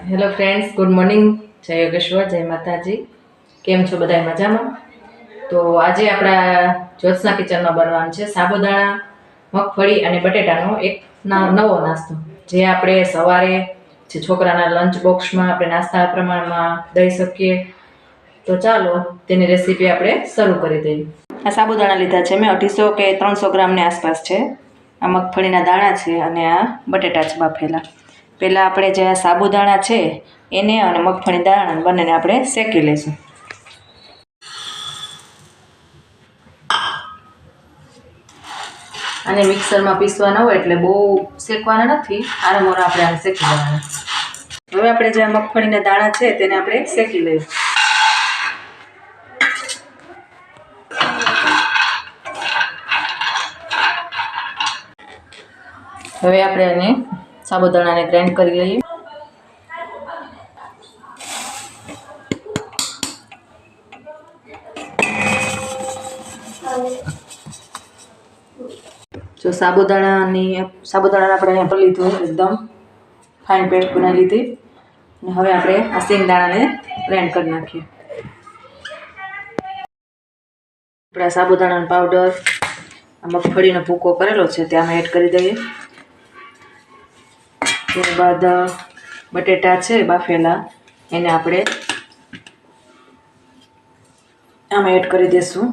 Hello friends, good morning. જય યોગેશ્વર, જય માતાજી. કેમ છો બધા? મજામાં? તો આજે આપણા જ્યોત્સના કિચનમાં બનવાનું છે સાબુદાણા, મગફળી અને બટેટાનો એક નવો નાસ્તો, જે આપણે સવારે જે છોકરાના લંચ બોક્સમાં આપણે નાસ્તા પ્રમાણમાં દઈ શકીએ. તો ચાલો તેની રેસીપી આપણે શરૂ કરી દઈએ. આ સાબુદાણા લીધા છે મેં 250 કે 300 ગ્રામની આસપાસ છે. આ મગફળીના દાણા છે અને આ બટેટા છે બાફેલા. પહેલાં આપણે જે સાબુદાણા છે એને અને મગફળી દાણા બંનેને આપણે શેકી લઈશું. અને મિક્સરમાં પીસવાના હોય એટલે બહુ શેકવાના નથી, આરામોરા આપણે આને શેકી લેવાના. હવે આપણે જે મગફળીના દાણા છે તેને આપણે શેકી લઈશું. હવે આપણે આને સાબુદાણાને ગ્રાઇન્ડ કરી લઈએ. જો સાબુદાણા આપણે અહીંયા લીધું એકદમ ફાઇન પેસ્ટ બનાવી લીધી. અને હવે આપણે આ શેંગદાણાને ગ્રાઇન્ડ કરી નાખીએ. આપણા સાબુદાણાનો પાવડર, આ મગફળીનો ભૂકો કરેલો છે તે આમાં એડ કરી દઈએ. ત્યારબાદ બટેટા છે બાફેલા એને આપણે આમાં એડ કરી દઈશું.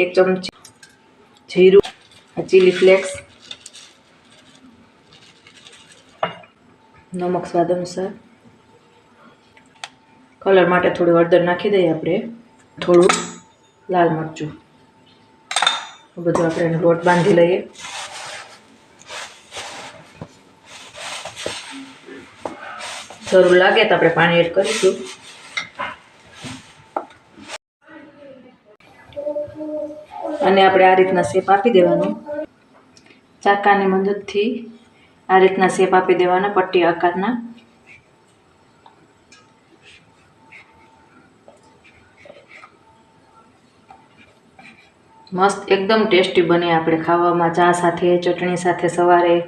એક ચમચી જીરું, ચીલી ફ્લેક્સ, નમક સ્વાદ અનુસાર, કલર માટે થોડું હળદર નાખી દઈએ આપણે, થોડું લાલ મરચું. બધું આપણે લોટ બાંધી લઈએ. જરૂર લાગે તો આપણે પાણી એડ કરીશું. અને આપણે આ રીતના શેપ આપી દેવાનો. ચાકાની મદદથી આ રીતના શેપ આપી દેવાના, પટ્ટી આકારના. મસ્ત એકદમ ટેસ્ટી બને. આપણે ખાવામાં ચા સાથે, ચટણી સાથે, સવારે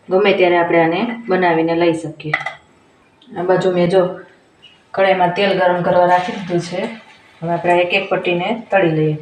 ગમે ત્યારે આપણે આને બનાવીને લઈ શકીએ. આ બાજુ મેં જો કઢાઈમાં તેલ ગરમ કરવા રાખી દીધું છે. હવે આપણે એક એક પટ્ટીને તળી લઈએ.